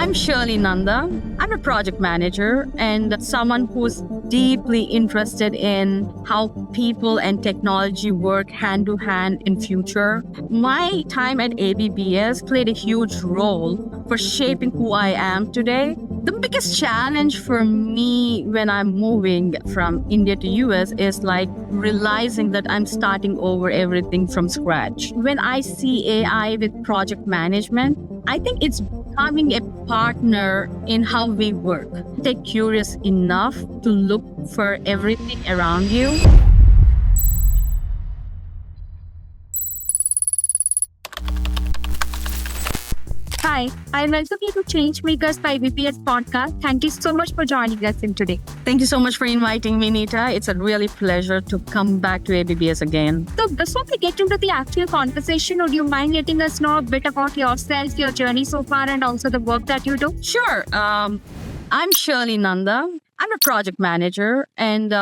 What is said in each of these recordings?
I'm Shirley Nanda. I'm a project manager and someone who's deeply interested in how people and technology work hand to hand in future. My time at ABBS played a huge role for shaping who I am today. The biggest challenge for me when I'm moving from India to US is like realizing that I'm starting over everything from scratch. When I see AI with project management, I think it's becoming a partner in how we work. Stay curious enough to look for everything around you. Hi, I welcome you to Changemakers by VPS podcast. Thank you so much for joining us in today. Thank you so much for inviting me, Nita. It's a really pleasure to come back to ABBS again. So, before we get into the actual conversation, would you mind letting us know a bit about yourself, your journey so far, and also the work that you do? Sure. I'm Shirley Nanda. I'm a project manager and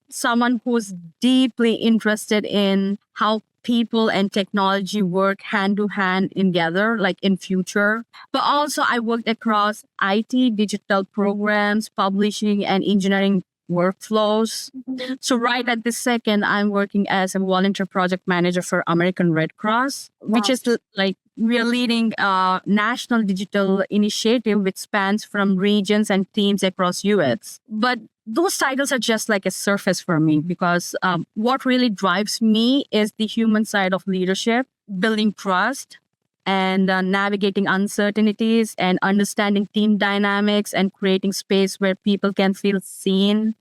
someone who's deeply interested in how people and technology work hand to hand together, like in future. But also I worked across IT, digital programs, publishing, and engineering workflows. So right at this second, I'm working as a volunteer project manager for American Red Cross, which is like we are leading a national digital initiative which spans from regions and teams across US. But those titles are just like a surface for me because what really drives me is the human side of leadership, building trust, and navigating uncertainties and understanding team dynamics and creating space where people can feel seen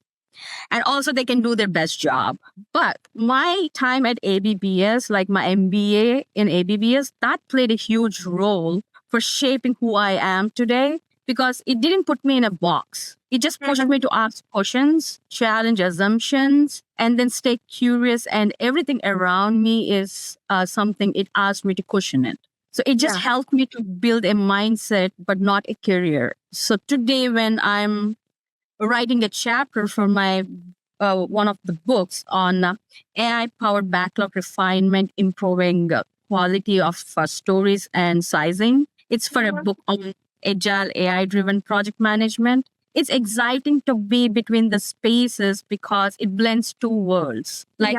and also they can do their best job. But my time at ABBS, like my MBA in ABBS, that played a huge role for shaping who I am today because it didn't put me in a box. It just pushed me to ask questions, challenge assumptions, and then stay curious. And everything around me is something it asked me to question it. So it just helped me to build a mindset, but not a career. So today, when I'm writing a chapter for my one of the books on AI-powered backlog refinement, improving quality of stories and sizing. It's for a book on agile AI-driven project management. It's exciting to be between the spaces because it blends two worlds. Like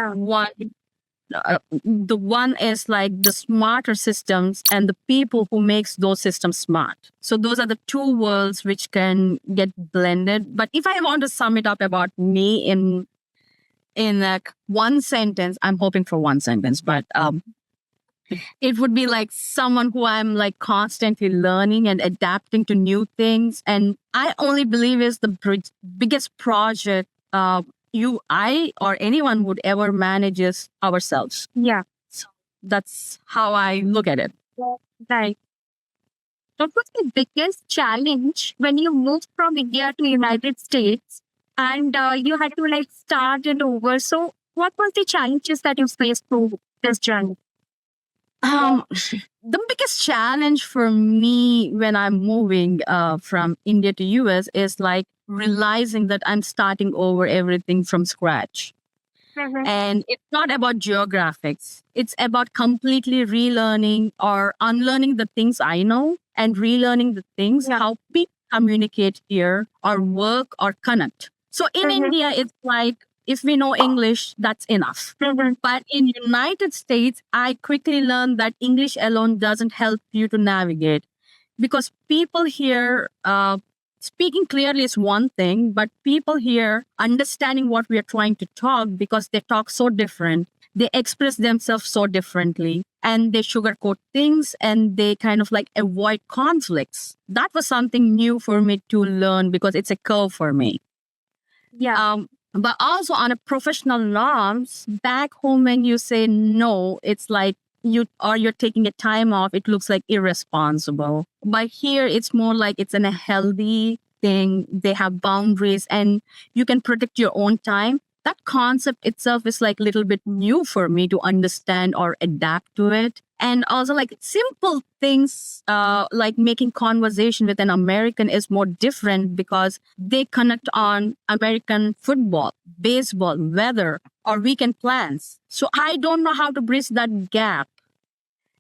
the one is like the smarter systems and the people who makes those systems smart. So those are the two worlds which can get blended. But if I want to sum it up about me in like one sentence, I'm hoping for one sentence, but it would be like someone who I'm like constantly learning and adapting to new things. And I only believe is the biggest project I or anyone would ever manage is ourselves. Yeah, So that's how I look at it. right. What was the biggest challenge when you moved from India to United States and you had to like start it over? So, what was the challenges that you faced through this journey? The biggest challenge for me when I'm moving from India to US is like realizing that I'm starting over everything from scratch. And it's not about geographics. It's about completely relearning or unlearning the things I know and relearning the things how people communicate here or work or connect. So in India, it's like if we know English, that's enough. But in United States, I quickly learned that English alone doesn't help you to navigate because people here speaking clearly is one thing, but people here understanding what we are trying to talk because they talk so different, they express themselves so differently, and they sugarcoat things and they kind of like avoid conflicts. That was something new for me to learn because it's a curve for me. But also on a professional norms, back home when you say no, it's like you're taking a time off, it looks like irresponsible. But here it's more like it's in a healthy thing. They have boundaries and you can protect your own time. That concept itself is like a little bit new for me to understand or adapt to it. And also like simple things like making conversation with an American is more different because they connect on American football, baseball, weather, or weekend plans. So I don't know how to bridge that gap.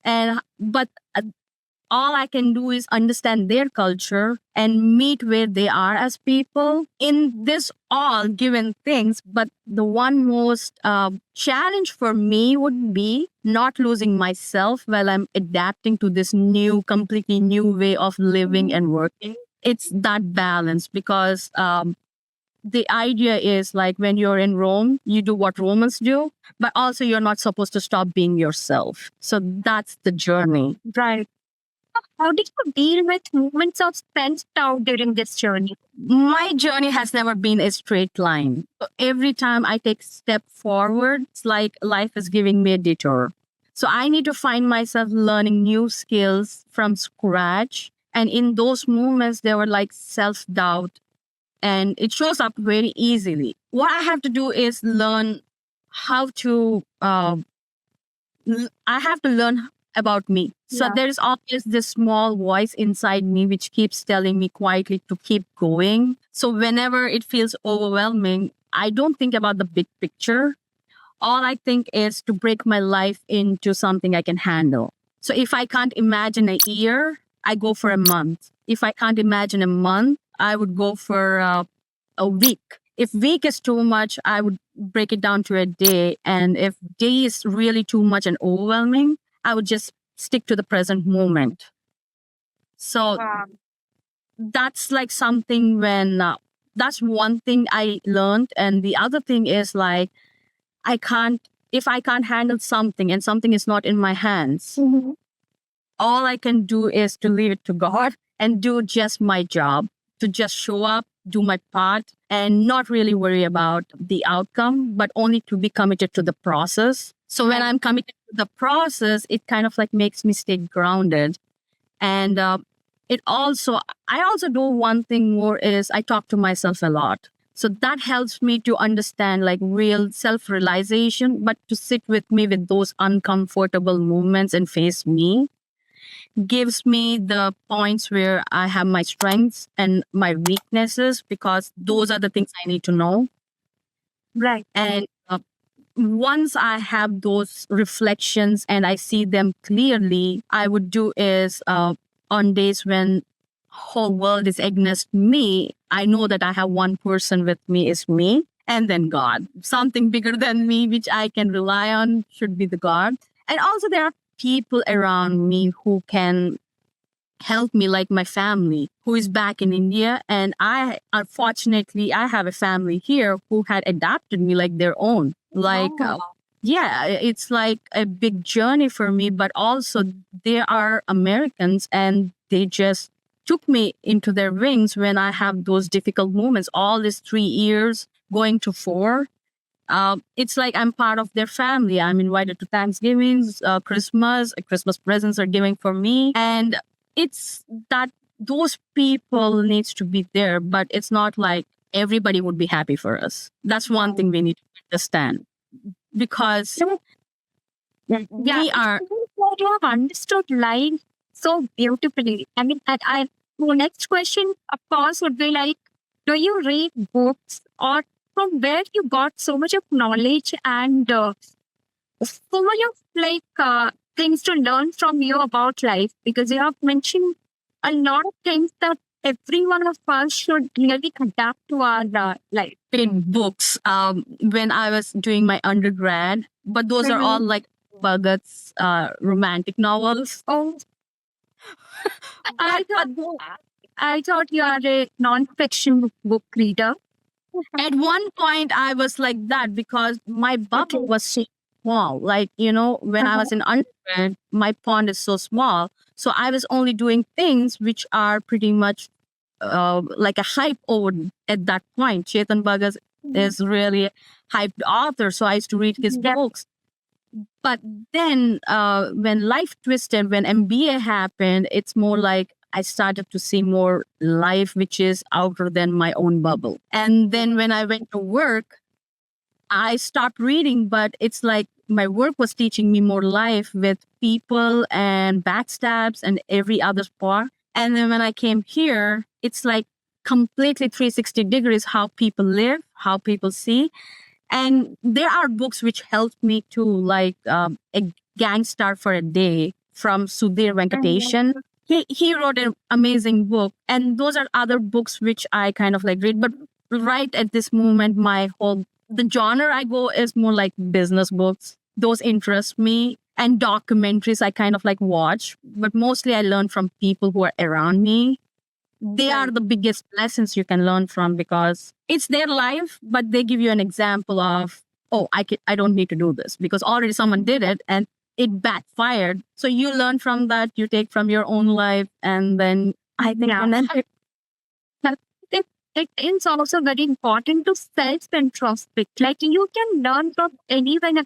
And but all I can do is understand their culture and meet where they are as people in this all given things. But the one most challenge for me would be not losing myself while I'm adapting to this new, completely new way of living and working. It's that balance because the idea is like when you're in Rome, you do what Romans do, but also you're not supposed to stop being yourself. So that's the journey. Right. How did you deal with moments of self doubt during this journey? My journey has never been a straight line. So every time I take a step forward, it's like life is giving me a detour. So I need to find myself learning new skills from scratch. And in those moments, there were like self doubt, and it shows up very easily. What I have to do is learn how to I have to learn about me. So Yeah. there is always this small voice inside me which keeps telling me quietly to keep going. So whenever it feels overwhelming, I don't think about the big picture. All I think is to break my life into something I can handle. So if I can't imagine a year, I go for a month. If I can't imagine a month, I would go for a week. If week is too much, I would break it down to a day. And if day is really too much and overwhelming, I would just stick to the present moment. So Wow. that's like something when that's one thing I learned. And the other thing is like, I can't, if I can't handle something and something is not in my hands, Mhm. all I can do is to leave it to God and do just my job, to just show up, do my part, and not really worry about the outcome, but only to be committed to the process. So when I'm committed to the process, it kind of like makes me stay grounded. And I also do one thing more is I talk to myself a lot. So that helps me to understand like real self realization, but to sit with me with those uncomfortable moments and face me gives me the points where I have my strengths and my weaknesses because those are the things I need to know. Right. And once I have those reflections and I see them clearly, I would do is on days when whole world is against me, I know that I have one person with me is me and then God. Something bigger than me which I can rely on should be the God. And also there are people around me who can help me, like my family who is back in India. And I, unfortunately, I have a family here who had adopted me like their own. Like, yeah, it's like a big journey for me, but also they are Americans and they just took me into their wings when I have those difficult moments, all these 3 years going to four. It's like I'm part of their family. I'm invited to Thanksgivings, Christmas presents are giving for me. And it's that those people needs to be there, but it's not like everybody would be happy for us. That's one thing we need to understand because Yeah, we are you have understood life so beautifully. I mean, my next question, of course, would be like, do you read books or from where you got so much of knowledge and so much of things to learn from you about life? Because you have mentioned a lot of things that every one of us should really adapt to our life. in books when I was doing my undergrad, but those are all like Bhagat's romantic novels. Oh, I thought I thought you are a non-fiction book reader. At one point, I was like that because my bubble was so small. Like, you know, when I was in undergrad, my pond is so small. So I was only doing things which are pretty much like a hype over at that point. Chetan Bhagat is really a hyped author. So I used to read his Yeah. books. But then when life twisted, when MBA happened, it's more like I started to see more life which is outer than my own bubble. And then when I went to work, I stopped reading, but it's like my work was teaching me more life with people and backstabs and every other part. And then when I came here, it's like completely 360 degrees how people live, how people see. And there are books which helped me too, like a Gangstar for a Day from Sudhir Venkatesan. he wrote an amazing book, and those are other books which I kind of like read. But right at this moment, the genre I go is more like business books. Those interest me, and documentaries I kind of like watch. But mostly I learn from people who are around me. They are Right. the biggest lessons you can learn from, because it's their life, but they give you an example of, oh, I don't need to do this because already someone did it and it backfired. So you learn from that, you take from your own life, and then I think Yeah. and then I think it is also very important to self-introspect. Like you can learn from anyone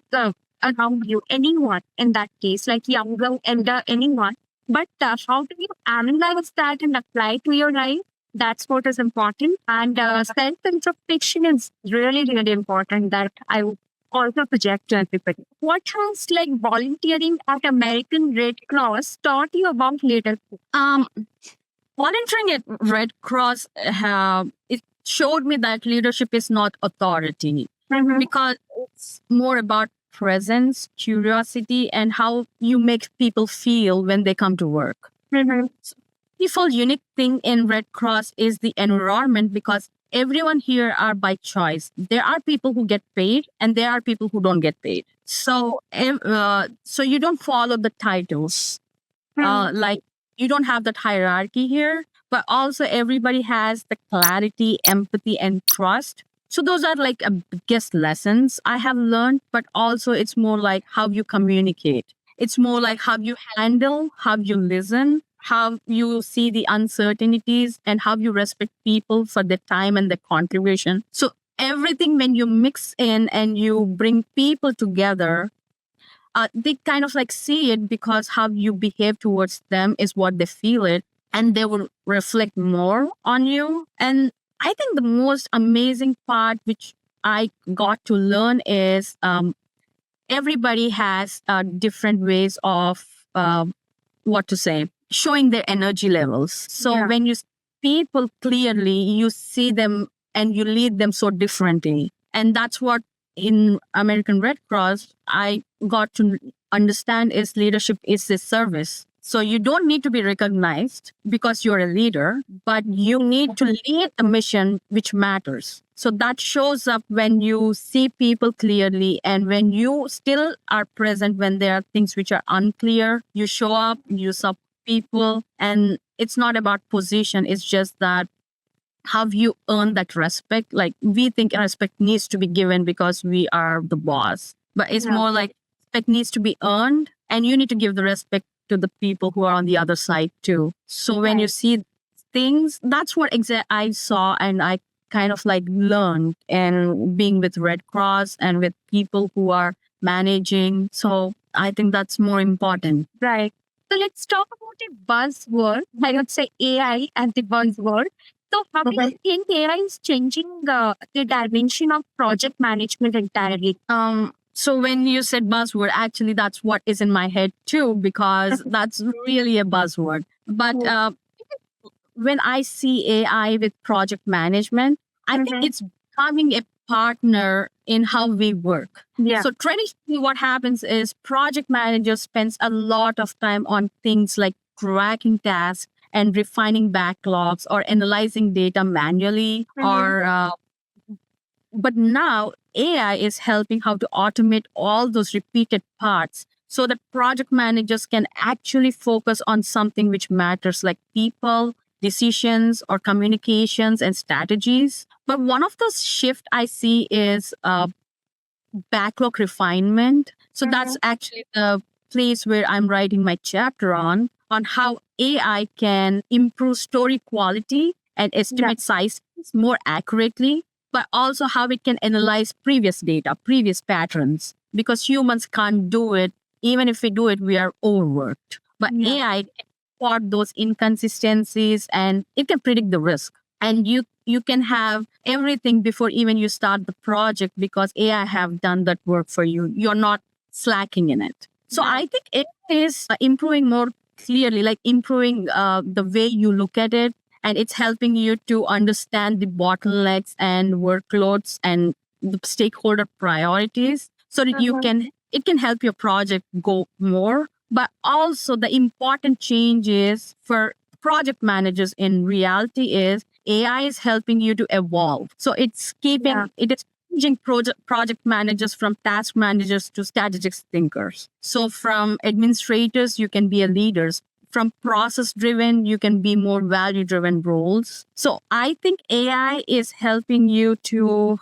around you, anyone in that case, like younger, elder, anyone. But how do you analyze that and apply to your life? That's what is important. And self-introspection is really, really important. That I would also suggest to everybody. What has like volunteering at American Red Cross taught you about leadership? um volunteering at Red Cross, it showed me that leadership is not authority, Mhm. because it's more about presence, curiosity, and how you make people feel when they come to work. Mhm. Beautiful unique thing in Red Cross is the environment, because everyone here are by choice. There are people who get paid and there are people who don't get paid. So you don't follow the titles. Like you don't have that hierarchy here, but also everybody has the clarity, empathy, and trust. So those are like a biggest lessons I have learned, but also it's more like how you communicate. It's more like how you handle, how you listen, how you see the uncertainties, and how you respect people for their time and their contribution. So everything, when you mix in and you bring people together, they kind of like see it, because how you behave towards them is what they feel it, and they will reflect more on you. And I think the most amazing part which I got to learn is, everybody has different ways of, what to say, showing their energy levels. So Yeah. when you see people clearly, you see them and you lead them so differently. And that's what in American Red Cross I got to understand is leadership is a service. So you don't need to be recognized because you're a leader, but you need to lead a mission which matters. So that shows up when you see people clearly, and when you still are present when there are things which are unclear, you show up, you support people, and it's not about position. It's just that how you earn that respect. Like we think respect needs to be given because we are the boss, but it's Yeah. more like respect needs to be earned, and you need to give the respect to the people who are on the other side too. So when you Right. see things, that's what I saw, and I kind of like learned, and being with Red Cross and with people who are managing. So I think that's more important. Right. So let's talk about a buzzword. I would say AI as the buzzword. So how do you think AI is changing the dimension of project management entirely? So when you said buzzword, actually that's what is in my head too, because that's really a buzzword. But when I see AI with project management, I think Mhm. it's becoming a partner in how we work. Yeah. So traditionally, what happens is project manager spends a lot of time on things like tracking tasks and refining backlogs or analyzing data manually, Mhm. or but now AI is helping how to automate all those repeated parts, so that project managers can actually focus on something which matters, like people, decisions, or communications and strategies. But one of the shift I see is backlog refinement. So that's actually the place where I'm writing my chapter on how AI can improve story quality and estimate size more accurately, but also how it can analyze previous data, previous patterns, because humans can't do it. Even if we do it, we are overworked. But Yeah. AI can spot those inconsistencies, and it can predict the risk. And you can have everything before even you start the project, because AI have done that work for you. You're not slacking in it. So I think it is improving more clearly, like improving the way you look at it, and it's helping you to understand the bottlenecks and workloads and the stakeholder priorities, so that you can it can help your project go more. But also the important change is for project managers in reality is AI is helping you to evolve. So it's keeping Yeah. it is changing project managers from task managers to strategic thinkers. So from administrators, you can be a leaders. From process driven, you can be more value driven roles. So I think AI is helping you to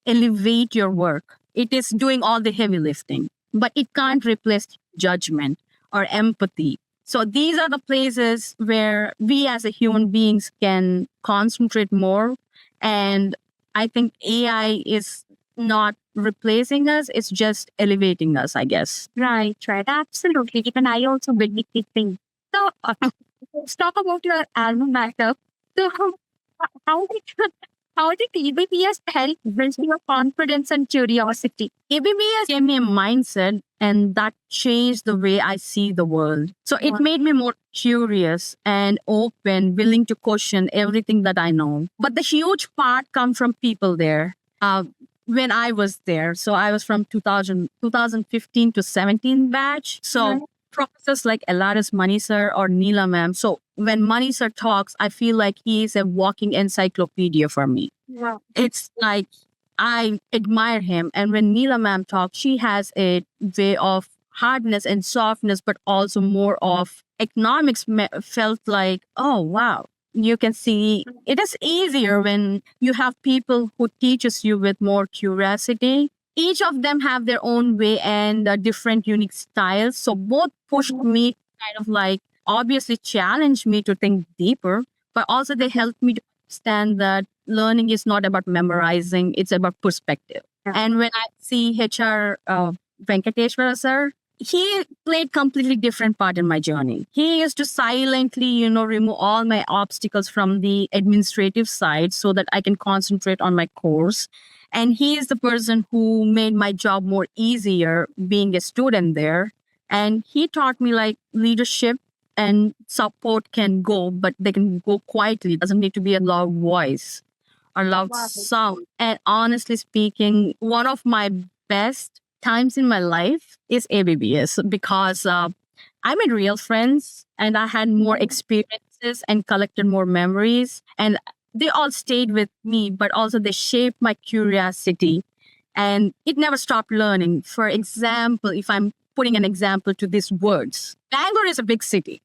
elevate your work. It is doing all the heavy lifting, but it can't replace judgment or empathy. So these are the places where we as a human beings can concentrate more. And I think AI is not replacing us, it's just elevating us, I guess. Right, right. Absolutely. Even I also believe the same. So let's talk about your alma mater. So how did how did EBPS help build your confidence and curiosity? ABBS gave me a mindset and that changed the way I see the world. So it Wow. made me more curious and open, willing to question everything that I know. But the huge part comes from people there. When I was there, so I was from 2015 to 17 batch. So Right. professors like Elaris Manisar or Neela ma'am. So when Manisar talks, I feel like he is a walking encyclopedia for me. Wow. It's like I admire him. And when Neela ma'am talks, she has a way of hardness and softness, but also more of economics felt like, oh, wow. You can see it is easier when you have people who teaches you with more curiosity. Each of them have their own way and different unique styles. So both pushed me kind of like obviously challenged me to think deeper, but also they helped me to understand that learning is not about memorizing, it's about perspective. Yeah. And when I see HR Venkateshwara sir, he played completely different part in my journey. He used to silently, remove all my obstacles from the administrative side so that I can concentrate on my course. And he is the person who made my job more easier being a student there. And he taught me like leadership and support can go, but they can go quietly. It doesn't need to be a loud voice or loud Wow. sound. And honestly speaking, one of my best times in my life is ABBS because I made real friends and I had more experiences and collected more memories. And they all stayed with me, but also they shaped my curiosity. And it never stopped learning. For example, if I'm putting an example to these words, Bangalore is a big city.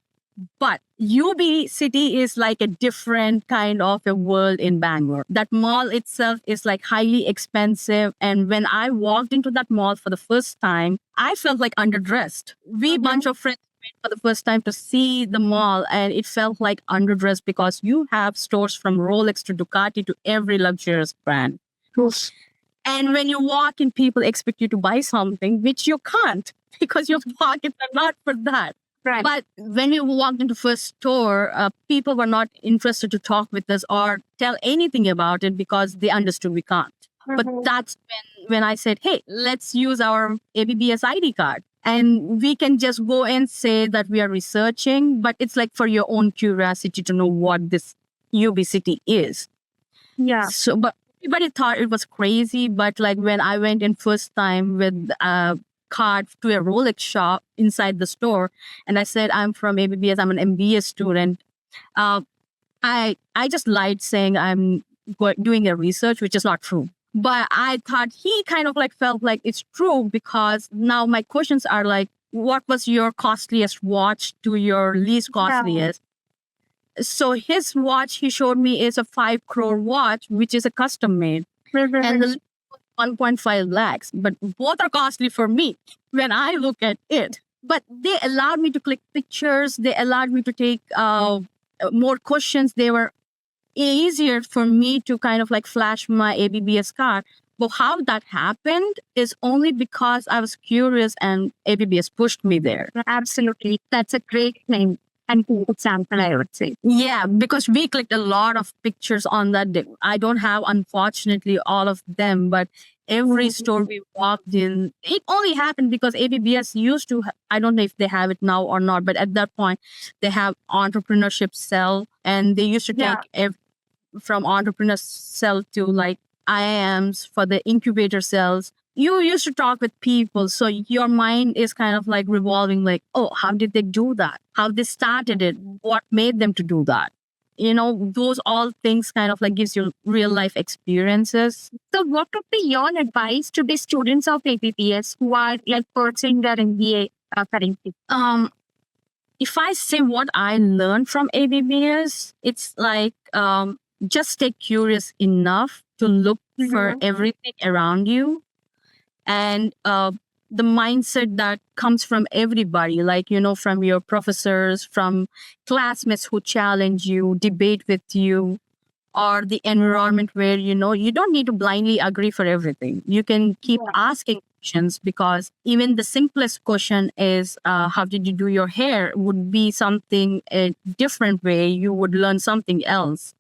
But UB City is like a different kind of a world in Bangalore. That mall itself is like highly expensive. And when I walked into that mall for the first time, I felt like underdressed. We bunch of friends went for the first time to see the mall and it felt like underdressed because you have stores from Rolex to Ducati to every luxurious brand. And when you walk in, people expect you to buy something, which you can't because your pockets are not for that. Right. But when we walked into first store, people were not interested to talk with us or tell anything about it because they understood we can't. But that's when I said, hey, let's use our ABBS ID card. And we can just go and say that we are researching, but it's like for your own curiosity to know what this UB City is. Yeah. So, but everybody thought it was crazy. But like when I went in first time with a card to a Rolex shop inside the store, and I said I'm from ABBS, I'm an MBA student. I just lied saying I'm doing a research, which is not true. But I thought he kind of like felt like it's true because now my questions are like, what was your costliest watch to your least costliest? So his watch he showed me is a 5 crore watch, which is a custom made. And the 1.5 lakhs, but both are costly for me when I look at it. But they allowed me to click pictures. They allowed me to take more questions. They were easier for me to kind of like flash my ABBS card. But how that happened is only because I was curious and ABBS pushed me there. Absolutely. That's a great thing and good example, I would say. Yeah, because we clicked a lot of pictures on that day. I don't have, unfortunately, all of them, but every store we walked in, it only happened because ABBS used to, I don't know if they have it now or not, but at that point, they have entrepreneurship cell and they used to take Yeah. from entrepreneur cell to like IIMs for the incubator cells. you used to talk with people, so your mind is kind of like revolving, like, oh, how did they do that? How they started it? What made them to do that? Those all things kind of like gives you real life experiences. So, what would be your advice to the students of APPS who are like pursuing their MBA currently? If I say what I learned from ABBS, it's like just stay curious enough to look for everything around you, and the mindset that comes from everybody, like, from your professors, from classmates who challenge you, debate with you, or the environment where, you don't need to blindly agree for everything. You can keep asking questions, because even the simplest question is, how did you do your hair, would be something a different way. You would learn something else.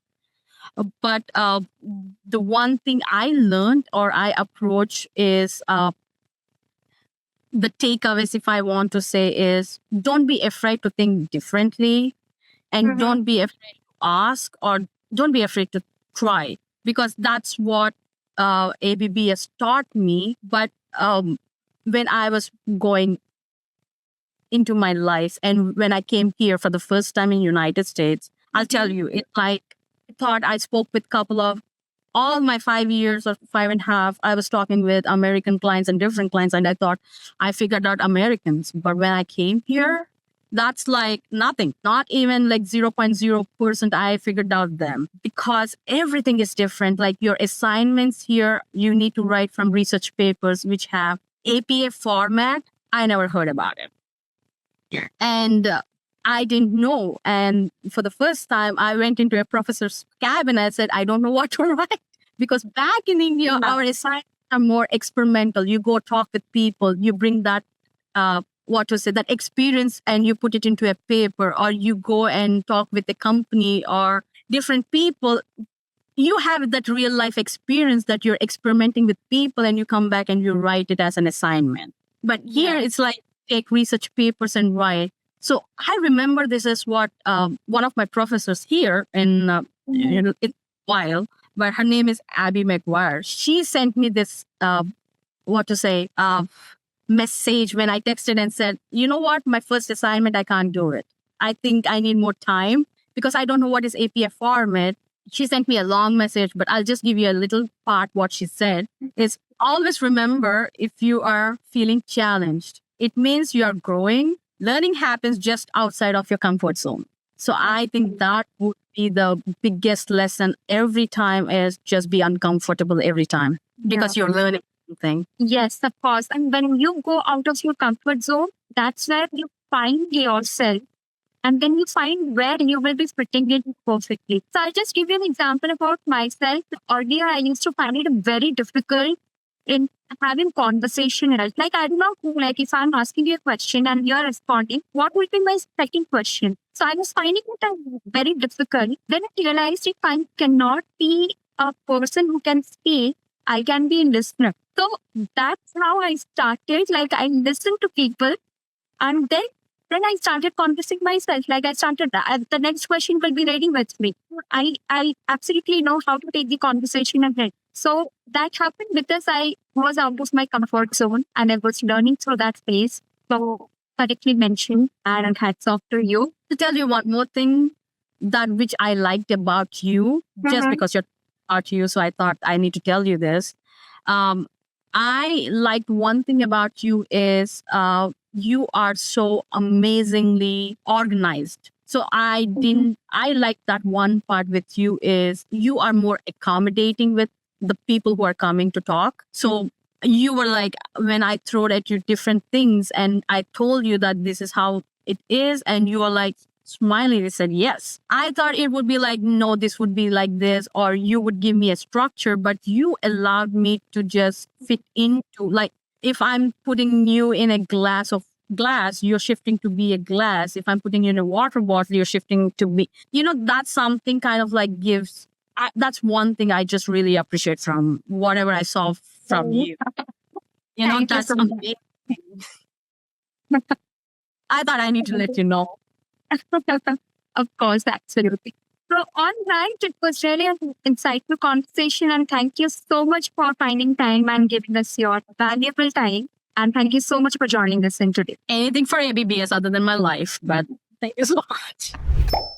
But the one thing I learned or I approach is the takeaways, if I want to say, is don't be afraid to think differently, and don't be afraid to ask, or don't be afraid to try, because that's what ABB has taught me. But when I was going into my life, and when I came here for the first time in United States, I'll tell you, it's like, I thought I spoke with couple of, all my 5 years or 5.5, I was talking with American clients and different clients, and I thought I figured out Americans. But when I came here, that's like nothing, not even like 0.0% I figured out them, because everything is different. Like your assignments here, you need to write from research papers which have APA format. I never heard about it. And I didn't know. And for the first time, I went into a professor's cabin. I said, I don't know what to write. Because back in India, our assignments are more experimental. You go talk with people, you bring that, that experience, and you put it into a paper, or you go and talk with a company or different people. You have that real life experience that you're experimenting with people, and you come back and you write it as an assignment. But here it's like, take research papers and write. So I remember this is what one of my professors here in it's a while, but her name is Abby McGuire. She sent me this message when I texted and said, you know what, my first assignment, I can't do it. I think I need more time because I don't know what is APA format. She sent me a long message, but I'll just give you a little part. What she said is, always remember, if you are feeling challenged, it means you are growing. Learning happens just outside of your comfort zone. So I think that would be the biggest lesson every time, is just be uncomfortable every time, because you're learning something. Yes, of course. And when you go out of your comfort zone, that's where you find yourself. And then you find where you will be fitting it perfectly. So I'll just give you an example about myself. Earlier, I used to find it very difficult in having conversation. Right? Like, I don't know who, like if I'm asking you a question and you're responding, what would be my second question? So I was finding it very difficult. Then I realized if I cannot be a person who can speak, I can be a listener. So that's how I started. Like, I listened to people, and then I started conversing myself. Like, I started the next question will be ready with me. I absolutely know how to take the conversation ahead. So that happened because I was out of my comfort zone and I was learning through that phase. So correctly mentioned, and hats off to you. To tell you one more thing, that which I liked about you, just because you're about you, so I thought I need to tell you this. I liked one thing about you is you are so amazingly organized. So I like that one part with you is you are more accommodating with the people who are coming to talk. So you were like, when I throw at you different things and I told you that this is how it is, and you are like, smiling, they said yes. I thought it would be like, no, this would be like this, or you would give me a structure, but you allowed me to just fit into, like, if I'm putting you in a glass, you're shifting to be a glass. If I'm putting you in a water bottle, you're shifting to be, that's something kind of like gives, that's one thing I just really appreciate from whatever I saw from you. Thank you That's so much. amazing. I thought I need to let you know. Of course, absolutely. So, all right, it was really an insightful conversation, and thank you so much for finding time and giving us your valuable time. And thank you so much for joining us in today. Anything for ABBS other than my life, but thank you so much.